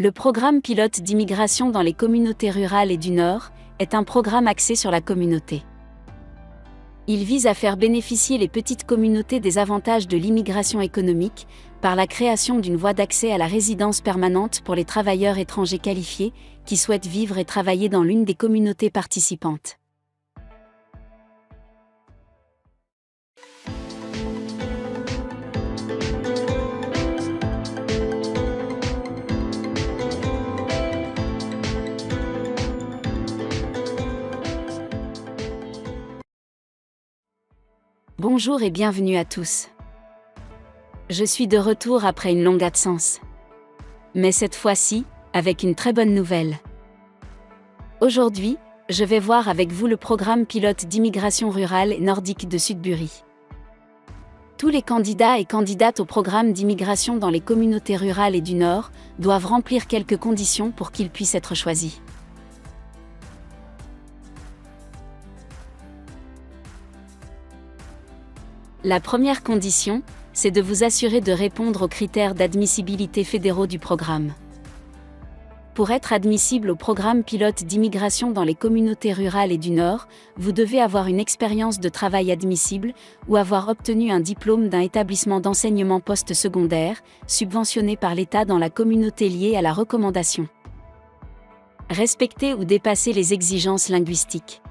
Le programme pilote d'immigration dans les communautés rurales et du Nord est un programme axé sur la communauté. Il vise à faire bénéficier les petites communautés des avantages de l'immigration économique par la création d'une voie d'accès à la résidence permanente pour les travailleurs étrangers qualifiés qui souhaitent vivre et travailler dans l'une des communautés participantes. Bonjour et bienvenue à tous. Je suis de retour après une longue absence. Mais cette fois-ci, avec une très bonne nouvelle. Aujourd'hui, je vais voir avec vous le programme pilote d'immigration rurale et nordique de Sudbury. Tous les candidats et candidates au programme d'immigration dans les communautés rurales et du Nord doivent remplir quelques conditions pour qu'ils puissent être choisis. La première condition, c'est de vous assurer de répondre aux critères d'admissibilité fédéraux du programme. Pour être admissible au programme pilote d'immigration dans les communautés rurales et du Nord, vous devez avoir une expérience de travail admissible ou avoir obtenu un diplôme d'un établissement d'enseignement post-secondaire, subventionné par l'État dans la communauté liée à la recommandation. Respecter ou dépasser les exigences linguistiques.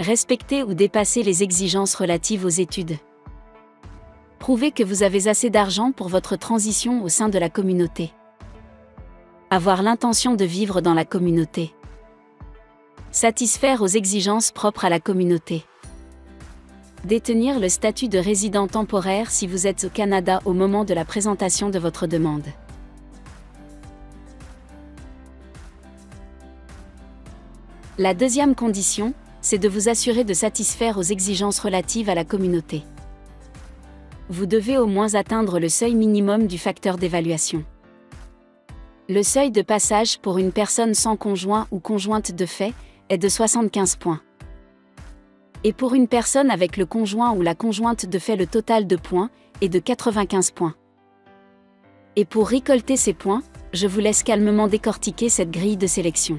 Respecter ou dépasser les exigences relatives aux études. Prouvez que vous avez assez d'argent pour votre transition au sein de la communauté. Avoir l'intention de vivre dans la communauté. Satisfaire aux exigences propres à la communauté. Détenir le statut de résident temporaire si vous êtes au Canada au moment de la présentation de votre demande. La deuxième condition, c'est de vous assurer de satisfaire aux exigences relatives à la communauté. Vous devez au moins atteindre le seuil minimum du facteur d'évaluation. Le seuil de passage pour une personne sans conjoint ou conjointe de fait est de 75 points. Et pour une personne avec le conjoint ou la conjointe de fait, le total de points est de 95 points. Et pour récolter ces points, je vous laisse calmement décortiquer cette grille de sélection.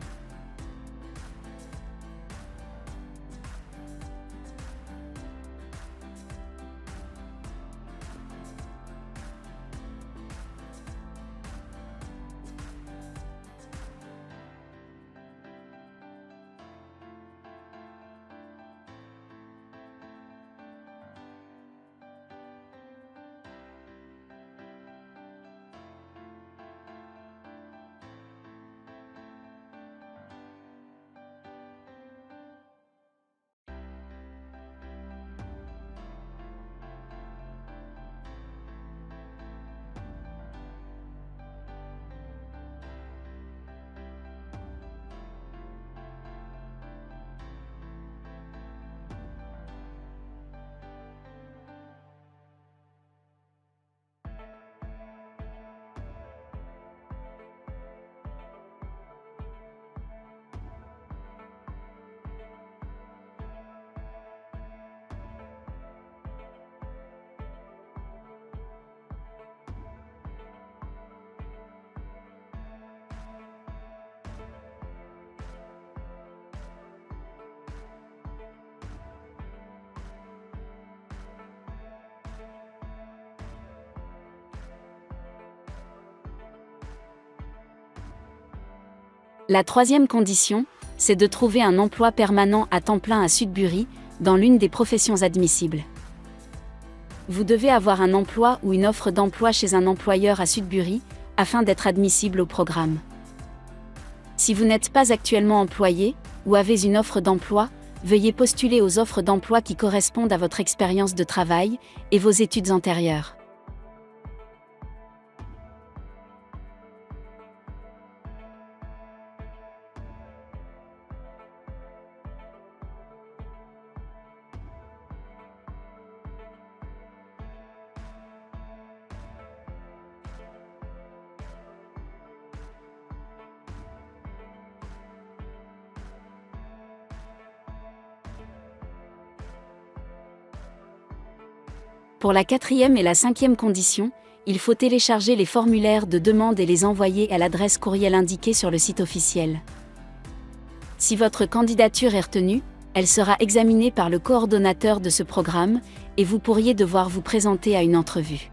La troisième condition, c'est de trouver un emploi permanent à temps plein à Sudbury, dans l'une des professions admissibles. Vous devez avoir un emploi ou une offre d'emploi chez un employeur à Sudbury, afin d'être admissible au programme. Si vous n'êtes pas actuellement employé, ou avez une offre d'emploi, veuillez postuler aux offres d'emploi qui correspondent à votre expérience de travail et vos études antérieures. Pour la quatrième et la cinquième condition, il faut télécharger les formulaires de demande et les envoyer à l'adresse courriel indiquée sur le site officiel. Si votre candidature est retenue, elle sera examinée par le coordonnateur de ce programme, et vous pourriez devoir vous présenter à une entrevue.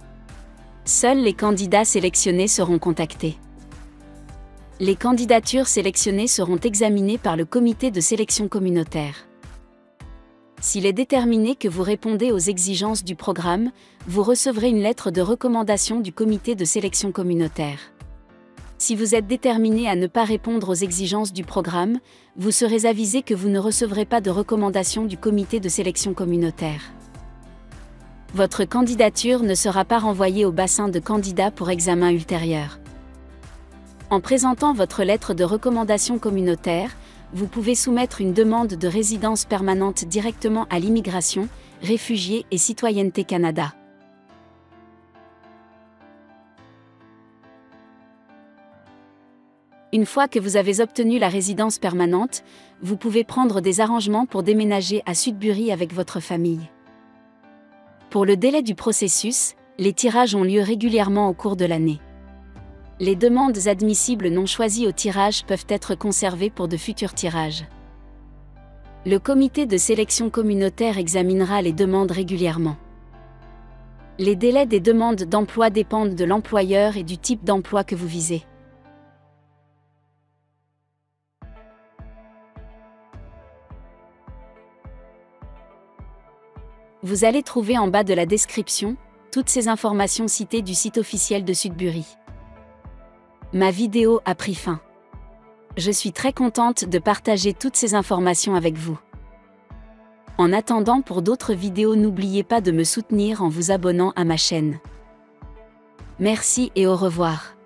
Seuls les candidats sélectionnés seront contactés. Les candidatures sélectionnées seront examinées par le comité de sélection communautaire. S'il est déterminé que vous répondez aux exigences du programme, vous recevrez une lettre de recommandation du comité de sélection communautaire. Si vous êtes déterminé à ne pas répondre aux exigences du programme, vous serez avisé que vous ne recevrez pas de recommandation du comité de sélection communautaire. Votre candidature ne sera pas renvoyée au bassin de candidats pour examen ultérieur. En présentant votre lettre de recommandation communautaire, vous pouvez soumettre une demande de résidence permanente directement à l'Immigration, Réfugiés et Citoyenneté Canada. Une fois que vous avez obtenu la résidence permanente, vous pouvez prendre des arrangements pour déménager à Sudbury avec votre famille. Pour le délai du processus, les tirages ont lieu régulièrement au cours de l'année. Les demandes admissibles non choisies au tirage peuvent être conservées pour de futurs tirages. Le comité de sélection communautaire examinera les demandes régulièrement. Les délais des demandes d'emploi dépendent de l'employeur et du type d'emploi que vous visez. Vous allez trouver en bas de la description toutes ces informations citées du site officiel de Sudbury. Ma vidéo a pris fin. Je suis très contente de partager toutes ces informations avec vous. En attendant pour d'autres vidéos, n'oubliez pas de me soutenir en vous abonnant à ma chaîne. Merci et au revoir.